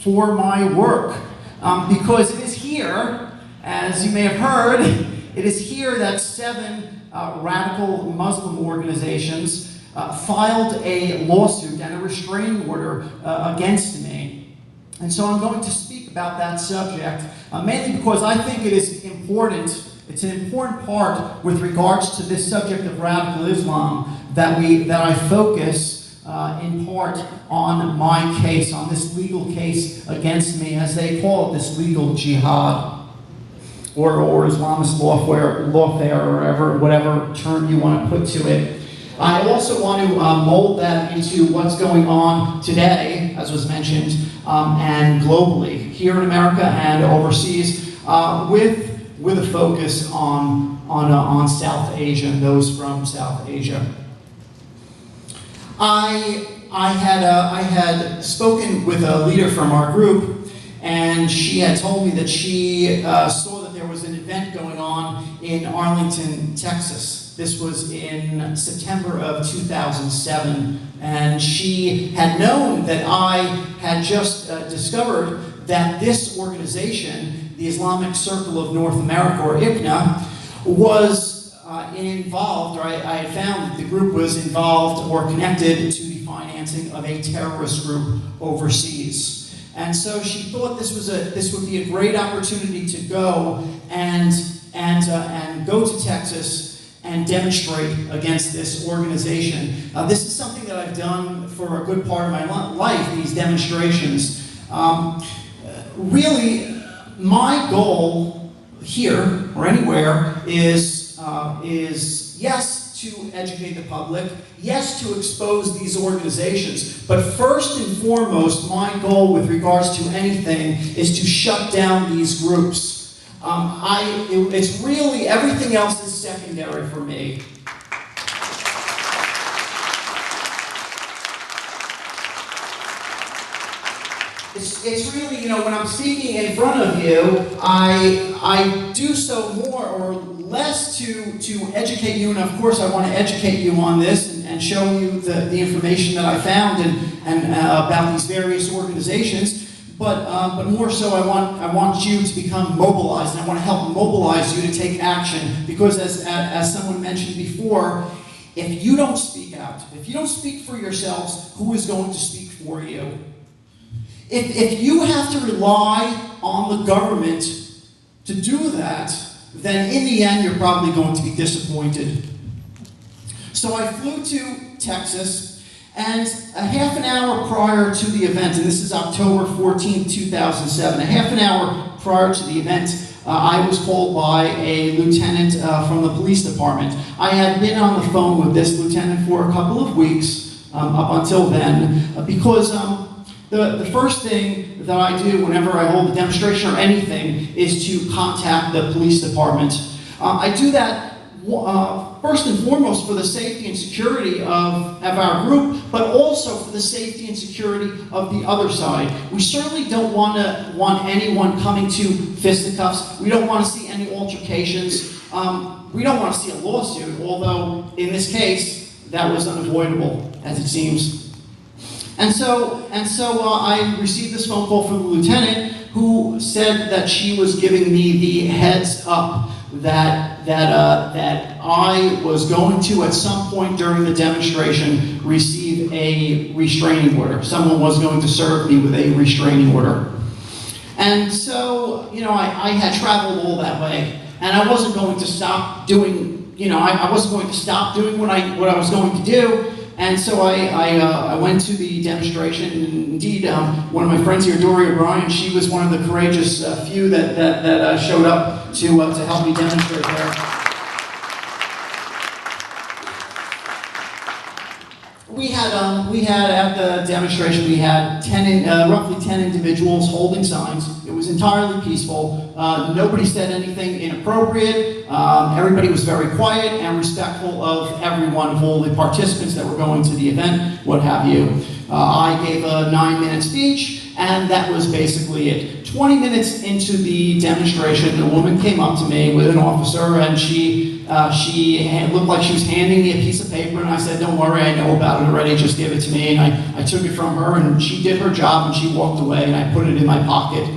for my work, because it is here, as you may have heard, it is here that 7 radical Muslim organizations filed a lawsuit and a restraining order against me. And so I'm going to speak about that subject, mainly because I think it is important. It's an important part with regards to this subject of radical Islam that I focus in part on my case, on this legal case against me, as they call it, this legal jihad, or Islamist lawfare, or whatever term you want to put to it. I also want to mold that into what's going on today, as was mentioned, and globally, here in America and overseas, with a focus on South Asia and those from South Asia. I had spoken with a leader from our group, and she had told me that she saw that there was an event going on in Arlington, Texas. This was in September of 2007, and she had known that I had just discovered that this organization, the Islamic Circle of North America, or ICNA, was involved, or I had found that the group was involved or connected to the financing of a terrorist group overseas. And so she thought this would be a great opportunity to go and go to Texas and demonstrate against this organization. This is something that I've done for a good part of my life, these demonstrations. Really, my goal here or anywhere is yes, to educate the public, yes, to expose these organizations, but first and foremost, my goal with regards to anything is to shut down these groups. It's really, everything else is secondary for me. It's really, when I'm speaking in front of you, I do so more or less to educate you, and of course I want to educate you on this and show you the information that I found and about these various organizations. But more so, I want you to become mobilized, and I want to help mobilize you to take action. Because as someone mentioned before, if you don't speak out, if you don't speak for yourselves, who is going to speak for you? If you have to rely on the government to do that, then in the end, you're probably going to be disappointed. So I flew to Texas, and a half an hour prior to the event, and this is October 14, 2007, a half an hour prior to the event, I was called by a lieutenant from the police department. I had been on the phone with this lieutenant for a couple of weeks up until then, because the first thing that I do whenever I hold a demonstration or anything is to contact the police department. I do that first and foremost for the safety and security of our group, but also for the safety and security of the other side. We certainly don't want anyone coming to fisticuffs. We don't want to see any altercations. We don't want to see a lawsuit, although in this case, that was unavoidable, as it seems. And so I received this phone call from the lieutenant, who said that she was giving me the heads up that I was going to, at some point during the demonstration, receive a restraining order. Someone was going to serve me with a restraining order. And so, I had traveled all that way, and I wasn't going to stop doing, I wasn't going to stop doing what I was going to do. And so I went to the demonstration, and indeed, one of my friends here, Dory O'Brien, she was one of the courageous few that showed up to help me demonstrate there. We had at the demonstration, we had roughly 10 individuals holding signs. It was entirely peaceful. Nobody said anything inappropriate. Everybody was very quiet and respectful of everyone, of all the participants that were going to the event, what have you. I gave a 9-minute speech, and that was basically it. 20 minutes into the demonstration, a woman came up to me with an officer, and she looked like she was handing me a piece of paper, and I said, "Don't worry, I know about it already, just give it to me." And I took it from her, and she did her job, and she walked away, and I put it in my pocket.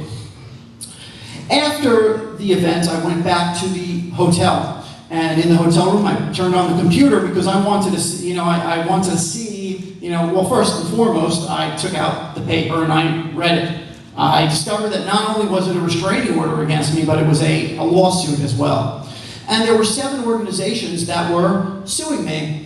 After the event, I went back to the hotel. And in the hotel room, I turned on the computer because I wanted to see, I wanted to see, well, first and foremost, I took out the paper and I read it. I discovered that not only was it a restraining order against me, but it was a lawsuit as well. And there were 7 organizations that were suing me.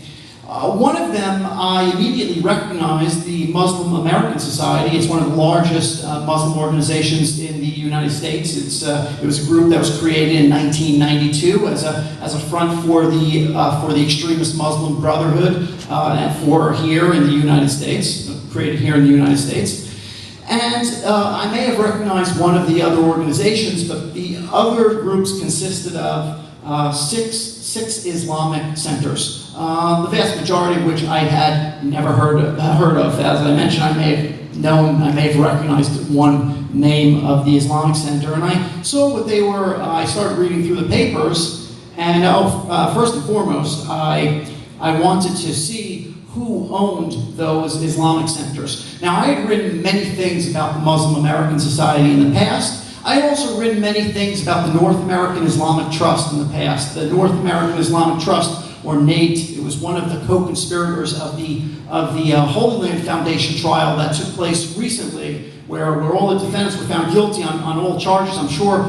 One of them, I immediately recognized, the Muslim American Society. It's one of the largest Muslim organizations in the United States. It was a group that was created in 1992 as a front for the extremist Muslim Brotherhood for here in the United States, created here in the United States. And I may have recognized one of the other organizations, but the other groups consisted of six Islamic centers. The vast majority of which I had never heard of. As I mentioned, I may have recognized one name of the Islamic Center, and I saw what they were. I started reading through the papers, and first and foremost, I wanted to see who owned those Islamic centers. Now, I had written many things about the Muslim American Society in the past. I had also written many things about the North American Islamic Trust in the past. The North American Islamic Trust, or NATE, it was one of the co-conspirators of the Holy Land Foundation trial that took place recently, where all the defendants were found guilty on all charges. I'm sure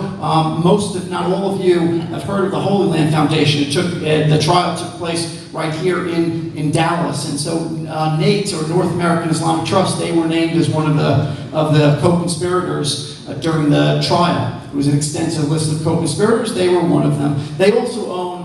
most, if not all of you, have heard of the Holy Land Foundation. The trial took place right here in Dallas, and so NATE, or North American Islamic Trust, they were named as one of the co-conspirators during the trial. It was an extensive list of co-conspirators. They were one of them. They also own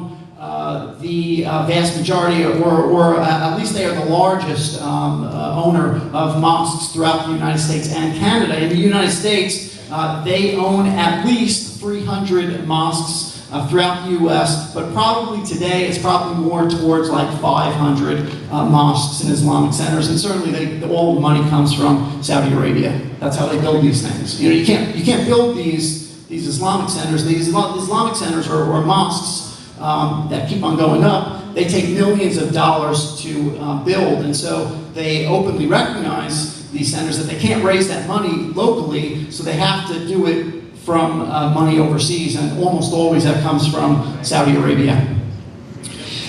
the vast majority, or at least they are the largest owner of mosques throughout the United States and Canada. In the United States, they own at least 300 mosques throughout the U.S., but probably today it's probably more towards like 500 mosques and Islamic centers, and certainly all the money comes from Saudi Arabia. That's how they build these things. You can't build these Islamic centers. These Islamic centers or mosques that keep on going up. They take millions of dollars to build, and so they openly recognize, these centers, that they can't raise that money locally, so they have to do it from money overseas, and almost always that comes from Saudi Arabia.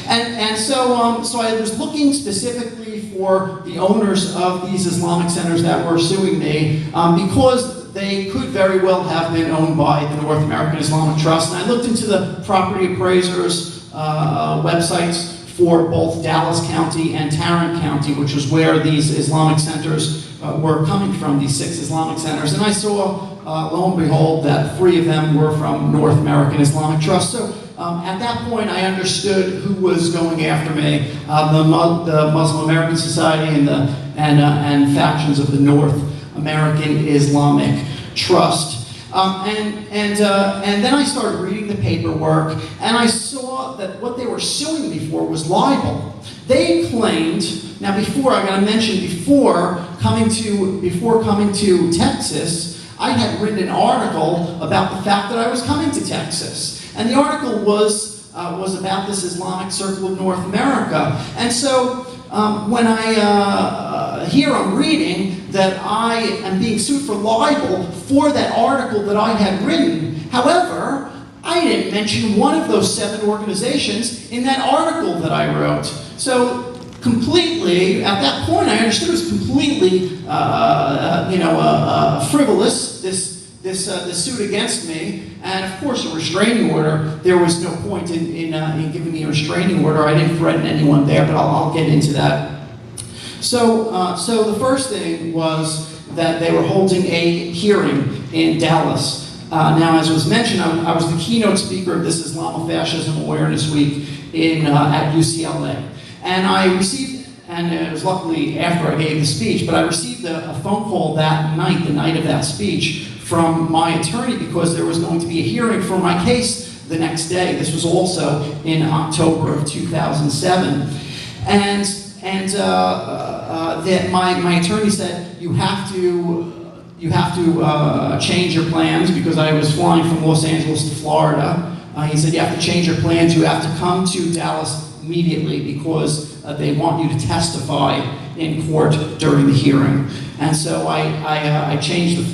And so I was looking specifically for the owners of these Islamic centers that were suing me, because they could very well have been owned by the North American Islamic Trust. And I looked into the property appraisers' websites for both Dallas County and Tarrant County, which was where these Islamic centers were coming from, these 6 Islamic centers. And I saw, lo and behold, that 3 of them were from North American Islamic Trust. So at that point, I understood who was going after me: the Muslim American Society and factions of the North American Islamic Trust. And then I started reading the paperwork, and I saw that what they were suing me for was libel. They claimed, now I gotta mention, before coming to Texas, I had written an article about the fact that I was coming to Texas. And the article was about this Islamic Circle of North America. And so when here I'm reading that I am being sued for libel for that article that I had written. However, I didn't mention one of those 7 organizations in that article that I wrote. So completely, at that point, I understood it was completely, frivolous, this suit against me. And of course, a restraining order. There was no point in giving me a restraining order. I didn't threaten anyone there, but I'll get into that. So the first thing was that they were holding a hearing in Dallas. Now, as was mentioned, I was the keynote speaker of this Islamofascism Awareness Week at UCLA. And I received, and it was luckily after I gave the speech, but I received a phone call that night, the night of that speech, from my attorney, because there was going to be a hearing for my case the next day. This was also in October of 2007. And that my attorney said, you have to change your plans, because I was flying from Los Angeles to Florida He said, you have to change your plans. You have to come to Dallas immediately because they want you to testify in court during the hearing. And so I changed the flight.